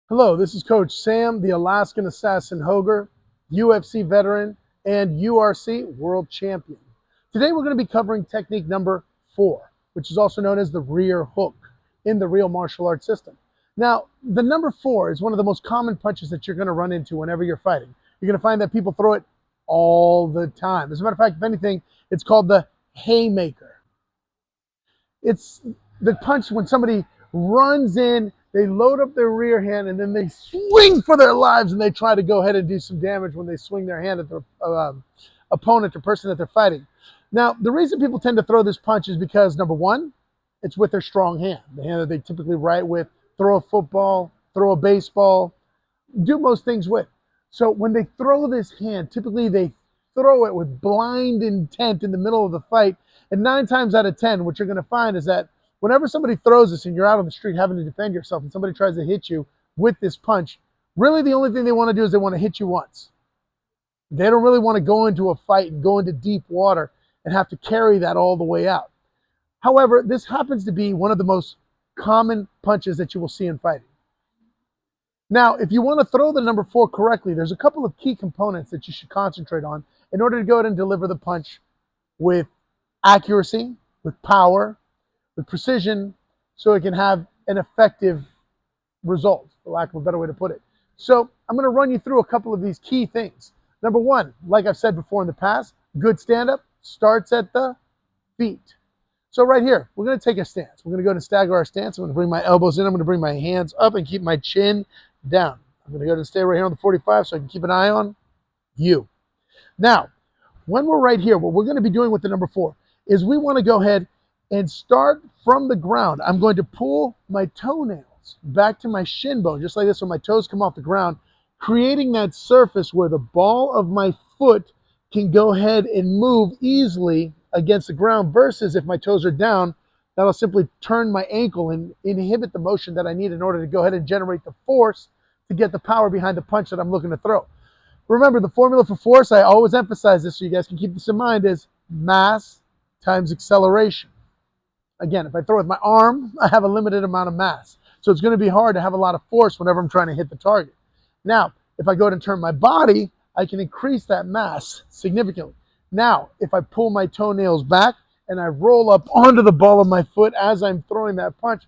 Hello, this is Coach Sam, the Alaskan Assassin Hoger, UFC veteran, and URC world champion. Today we're going to be covering technique number 4, which is also known as the rear hook in the real martial arts system. Now, the number 4 is one of the most common punches that you're going to run into whenever you're fighting. You're going to find that people throw it all the time. As a matter of fact, if anything, it's called the haymaker. It's the punch when somebody runs in, they load up their rear hand, and then they swing for their lives, and they try to go ahead and do some damage when they swing their hand at their opponent or person that they're fighting. Now, the reason people tend to throw this punch is because, number one, it's with their strong hand, the hand that they typically write with, throw a football, throw a baseball, do most things with. So when they throw this hand, typically they throw it with blind intent in the middle of the fight. And 9 times out of 10, what you're going to find is that whenever somebody throws this and you're out on the street having to defend yourself and somebody tries to hit you with this punch, really the only thing they want to do is they want to hit you once. They don't really want to go into a fight and go into deep water and have to carry that all the way out. However, this happens to be one of the most common punches that you will see in fighting. Now, if you want to throw the number 4 correctly, there's a couple of key components that you should concentrate on in order to go ahead and deliver the punch with accuracy, with power, with precision, so it can have an effective result, for lack of a better way to put it. So I'm going to run you through a couple of these key things. Number 1, like I've said before in the past, good stand-up starts at the feet. So right here, we're going to take a stance. We're going to go to stagger our stance. I'm going to bring my elbows in. I'm going to bring my hands up and keep my chin down. I'm going to go ahead and stay right here on the 45 so I can keep an eye on you. Now, when we're right here, what we're going to be doing with the number 4 is we want to go ahead and start from the ground. I'm going to pull my toenails back to my shin bone, just like this, when my toes come off the ground, creating that surface where the ball of my foot can go ahead and move easily against the ground, versus if my toes are down, that'll simply turn my ankle and inhibit the motion that I need in order to go ahead and generate the force to get the power behind the punch that I'm looking to throw. Remember, the formula for force, I always emphasize this so you guys can keep this in mind, is mass times acceleration. Again, if I throw with my arm, I have a limited amount of mass. So it's going to be hard to have a lot of force whenever I'm trying to hit the target. Now, if I go ahead and turn my body, I can increase that mass significantly. Now, if I pull my toenails back and I roll up onto the ball of my foot as I'm throwing that punch,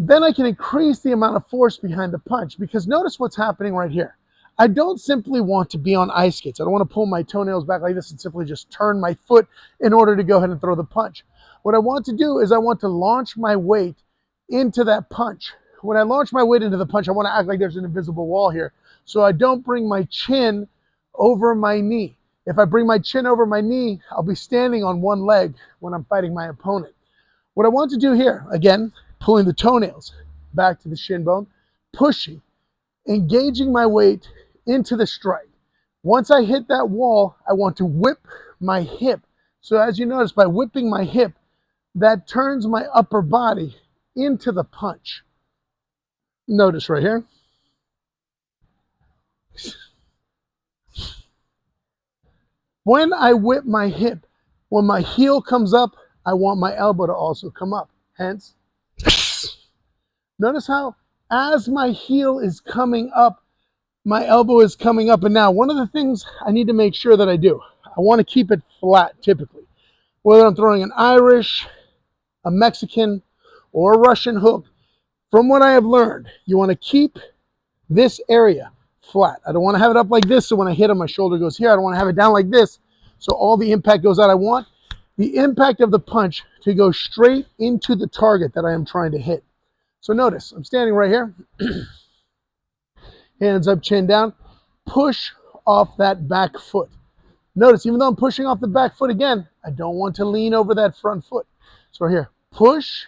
then I can increase the amount of force behind the punch, because notice what's happening right here. I don't simply want to be on ice skates. I don't want to pull my toenails back like this and simply just turn my foot in order to go ahead and throw the punch. What I want to do is I want to launch my weight into that punch. When I launch my weight into the punch, I want to act like there's an invisible wall here. So I don't bring my chin over my knee. If I bring my chin over my knee, I'll be standing on one leg when I'm fighting my opponent. What I want to do here, again, pulling the toenails back to the shin bone, pushing, engaging my weight into the strike. Once I hit that wall, I want to whip my hip. So as you notice, by whipping my hip, that turns my upper body into the punch. Notice right here. When I whip my hip, when my heel comes up, I want my elbow to also come up. Hence, notice how as my heel is coming up, my elbow is coming up. And now one of the things I need to make sure that I do, I want to keep it flat typically. Whether I'm throwing an Irish, a Mexican, or a Russian hook, from what I have learned, you want to keep this area flat. I don't want to have it up like this so when I hit it, my shoulder goes here. I don't want to have it down like this so all the impact goes out. I want the impact of the punch to go straight into the target that I am trying to hit. So notice, I'm standing right here. Hands up, chin down. Push off that back foot. Notice, even though I'm pushing off the back foot again, I don't want to lean over that front foot. So right here, push,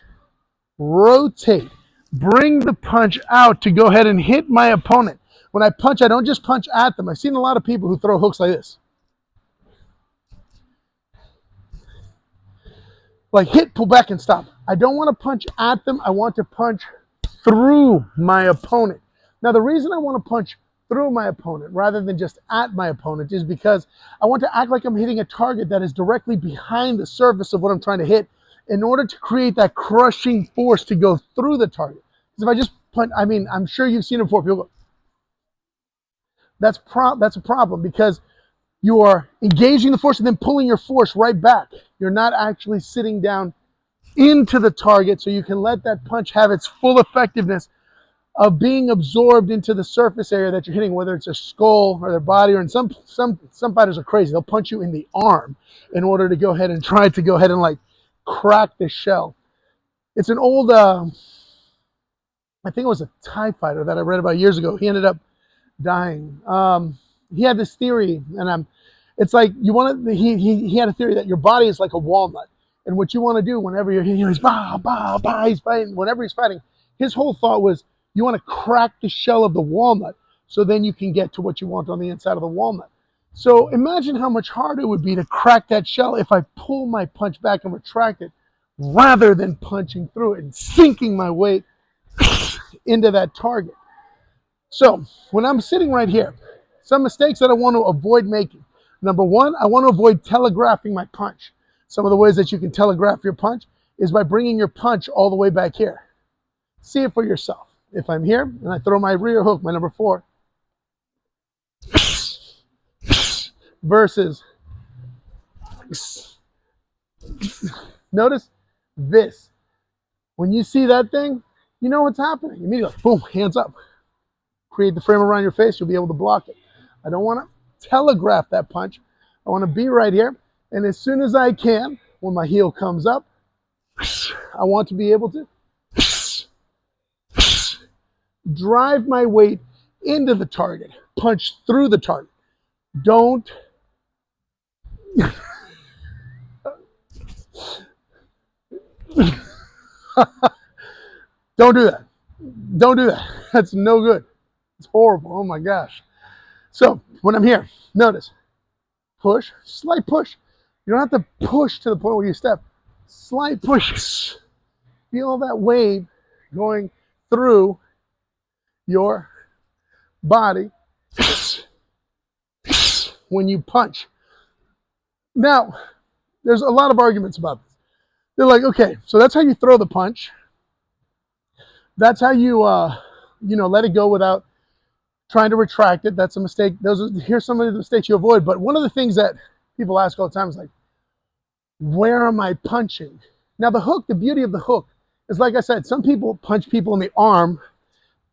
rotate, bring the punch out to go ahead and hit my opponent. When I punch, I don't just punch at them. I've seen a lot of people who throw hooks like this. Like hit, pull back, and stop. I don't want to punch at them. I want to punch through my opponent. Now, the reason I want to punch through my opponent rather than just at my opponent is because I want to act like I'm hitting a target that is directly behind the surface of what I'm trying to hit in order to create that crushing force to go through the target. Because if I just punch, I mean, I'm sure you've seen it before. People go, that's a problem because you are engaging the force and then pulling your force right back. You're not actually sitting down into the target so you can let that punch have its full effectiveness of being absorbed into the surface area that you're hitting, whether it's a skull or their body, or in some fighters are crazy. They'll punch you in the arm in order to go ahead and try to go ahead and like crack the shell. It's an old, I think it was a Thai fighter that I read about years ago. He ended up dying. He had this theory, and it's like you want to. He had a theory that your body is like a walnut, and what you want to do whenever you're, he's bah bah bah, he's fighting. Whenever he's fighting, his whole thought was you want to crack the shell of the walnut, so then you can get to what you want on the inside of the walnut. So imagine how much harder it would be to crack that shell if I pull my punch back and retract it, rather than punching through it and sinking my weight into that target. So when I'm sitting right here, some mistakes that I want to avoid making. Number one, I want to avoid telegraphing my punch. Some of the ways that you can telegraph your punch is by bringing your punch all the way back here. See it for yourself. If I'm here and I throw my rear hook, my number 4, versus, notice this. When you see that thing, you know what's happening. Immediately, boom, hands up. Create the frame around your face, you'll be able to block it. I don't want to telegraph that punch. I want to be right here, and as soon as I can, when my heel comes up, I want to be able to drive my weight into the target, punch through the target. Don't don't do that. Don't do that. That's no good. It's horrible. Oh my gosh. So when I'm here, notice, push, slight push. You don't have to push to the point where you step. Slight push. Feel that wave going through your body when you punch. Now, there's a lot of arguments about this. They're like, okay, so that's how you throw the punch. That's how you, let it go without trying to retract it. That's a mistake. Here's some of the mistakes you avoid. But one of the things that people ask all the time is like, where am I punching? Now the hook, the beauty of the hook is, like I said, some people punch people in the arm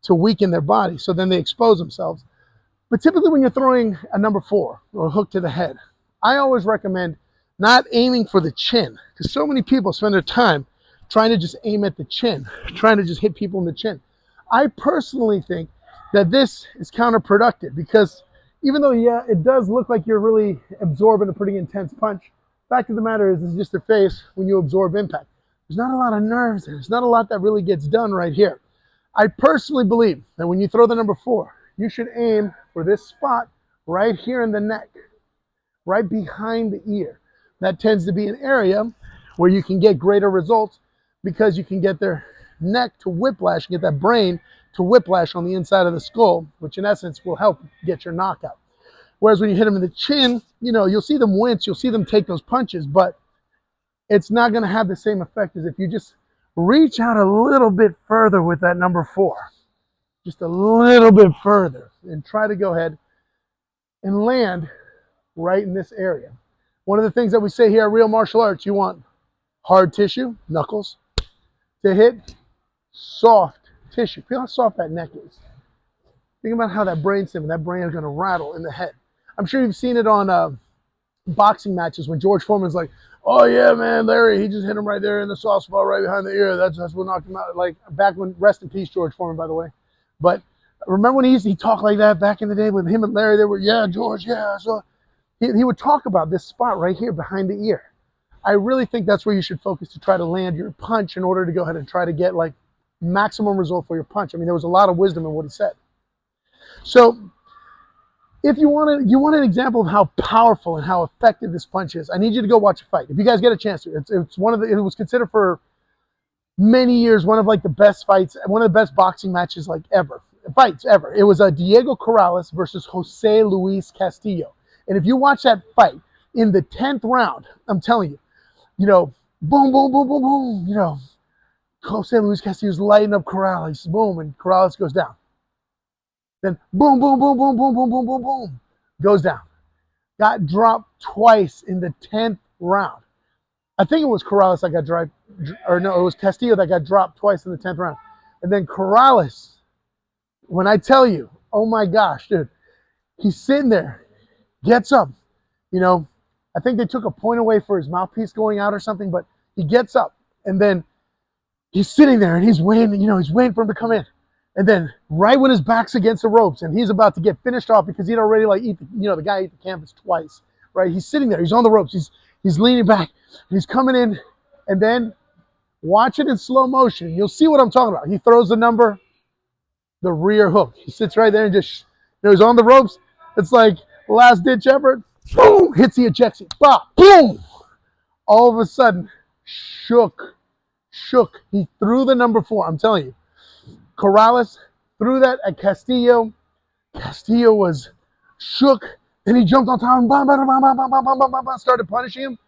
to weaken their body, so then they expose themselves. But typically when you're throwing a number 4 or a hook to the head, I always recommend not aiming for the chin, because so many people spend their time trying to just aim at the chin, trying to just hit people in the chin. I personally think that this is counterproductive, because even though, yeah, it does look like you're really absorbing a pretty intense punch, fact of the matter is, it's just your face when you absorb impact. There's not a lot of nerves there. There's not a lot that really gets done right here. I personally believe that when you throw the number 4, you should aim for this spot right here in the neck, right behind the ear. That tends to be an area where you can get greater results, because you can get their neck to whiplash, get that brain to whiplash on the inside of the skull, which in essence will help get your knockout. Whereas when you hit them in the chin, you'll see them wince, you'll see them take those punches, but it's not going to have the same effect as if you just reach out a little bit further with that number 4. Just a little bit further, and try to go ahead and land right in this area. One of the things that we say here at Real Martial Arts, you want hard tissue, knuckles, to hit soft tissue. Feel how soft that neck is. Think about how that brain is going to rattle in the head. I'm sure you've seen it on boxing matches when George Foreman's like, oh yeah, man, Larry, he just hit him right there in the soft spot right behind the ear. That's what knocked him out. Like back when, rest in peace, George Foreman, by the way. But remember when he talked like that back in the day with him and Larry? They were, yeah, George, yeah. So he would talk about this spot right here behind the ear. I really think that's where you should focus to try to land your punch in order to go ahead and try to get like maximum result for your punch. I mean, there was a lot of wisdom in what he said. So if you want an example of how powerful and how effective this punch is, I need you to go watch a fight. If you guys get a chance to, it was considered for many years, one of like the best fights, one of the best boxing matches like ever. Fights ever. It was Diego Corrales versus Jose Luis Castillo. And if you watch that fight in the 10th round, I'm telling you, boom, boom, boom, boom, boom, Jose Luis Castillo's lighting up Corrales, boom, and Corrales goes down. Then boom, boom, boom, boom, boom, boom, boom, boom, boom, goes down. Got dropped twice in the 10th round. I think it was Corrales that got dropped, or no, it was Castillo that got dropped twice in the 10th round. And then Corrales, when I tell you, oh my gosh, dude, he's sitting there, gets up, I think they took a point away for his mouthpiece going out or something, but he gets up and then he's sitting there and he's waiting, he's waiting for him to come in. And then right when his back's against the ropes and he's about to get finished off because he'd already the guy ate the canvas twice, right? He's sitting there, he's on the ropes, he's leaning back, he's coming in, and then watch it in slow motion. You'll see what I'm talking about. He throws the rear hook. He sits right there and just, he's on the ropes. It's like last ditch effort. Boom, hits the eject seat. Bop, boom. All of a sudden, shook. He threw the number 4. I'm telling you. Corrales threw that at Castillo. Castillo was shook. Then he jumped on top and started punishing him.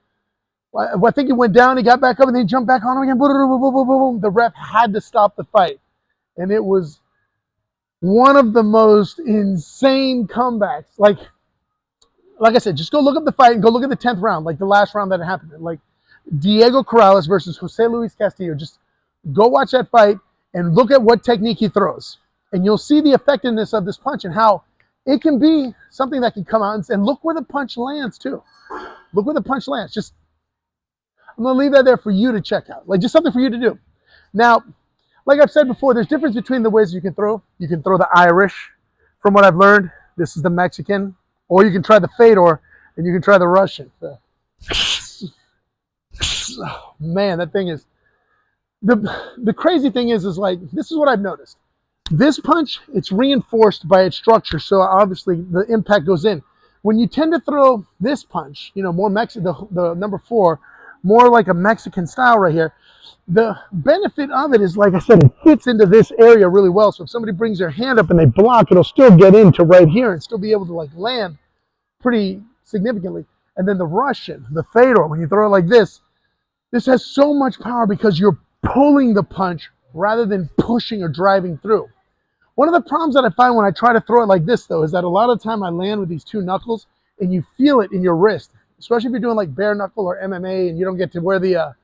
I think he went down, he got back up, and then he jumped back on him again. The ref had to stop the fight. And it was one of the most insane comebacks. Like I said, just go look up the fight and go look at the 10th round, like the last round that happened. Like Diego Corrales versus Jose Luis Castillo. Just go watch that fight and look at what technique he throws. And you'll see the effectiveness of this punch and how it can be something that can come out and look where the punch lands too. Look where the punch lands. Just, I'm going to leave that there for you to check out. Like just something for you to do. Now, like I've said before, there's difference between the ways you can throw. You can throw the Irish. From what I've learned, this is the Mexican. Or you can try the Fedor, and you can try the Russian. Oh, man, that thing is... The crazy thing is like, this is what I've noticed. This punch, it's reinforced by its structure, so obviously the impact goes in. When you tend to throw this punch, more Mexican, the number 4, more like a Mexican style right here, the benefit of it is, like I said, it fits into this area really well. So if somebody brings their hand up and they block, it'll still get into right here and still be able to land pretty significantly. And then the Russian, the Fedor, when you throw it like this has so much power because you're pulling the punch rather than pushing or driving through. One of the problems that I find when I try to throw it like this, though, is that a lot of the time I land with these 2 knuckles and you feel it in your wrist, especially if you're doing like bare knuckle or MMA and you don't get to wear the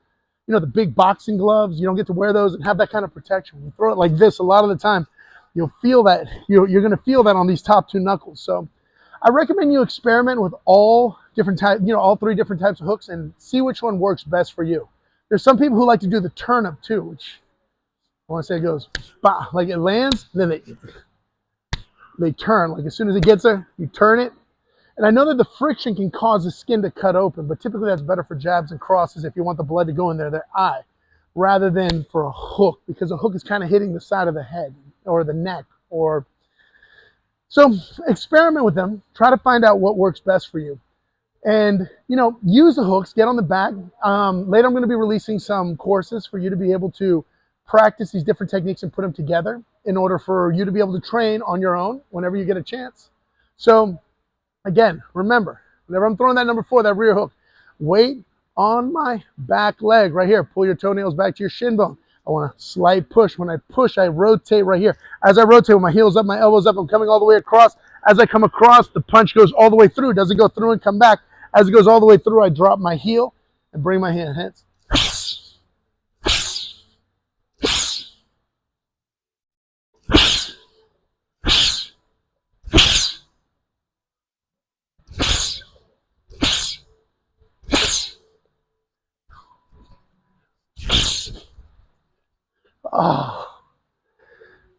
the big boxing gloves. You don't get to wear those and have that kind of protection. When you throw it like this, a lot of the time, you'll feel that. You're going to feel that on these top 2 knuckles. So I recommend you experiment with all different types, all 3 different types of hooks and see which one works best for you. There's some people who like to do the turnip too, which I want to say it goes, bah, like it lands, and then they turn. Like as soon as it gets there, you turn it. And I know that the friction can cause the skin to cut open, but typically that's better for jabs and crosses if you want the blood to go in their eye, rather than for a hook, because a hook is kind of hitting the side of the head or the neck. So experiment with them. Try to find out what works best for you. And, use the hooks, get on the back. Later I'm going to be releasing some courses for you to be able to practice these different techniques and put them together in order for you to be able to train on your own whenever you get a chance. So, again, remember, whenever I'm throwing that number 4, that rear hook, weight on my back leg right here. Pull your toenails back to your shin bone. I want a slight push. When I push, I rotate right here. As I rotate with my heels up, my elbows up, I'm coming all the way across. As I come across, the punch goes all the way through. Doesn't go through and come back. As it goes all the way through, I drop my heel and bring my hands.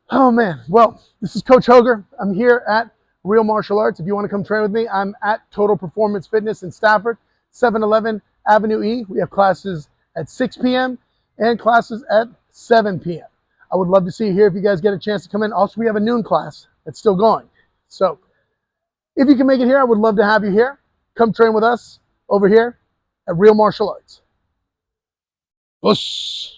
Oh man. Well, this is Coach Hoger. I'm here at Real Martial Arts. If you want to come train with me, I'm at Total Performance Fitness in Stafford, 711 Avenue E. We have classes at 6 p.m. and classes at 7 p.m. I would love to see you here if you guys get a chance to come in. Also, we have a noon class that's still going. So if you can make it here, I would love to have you here. Come train with us over here at Real Martial Arts. Us.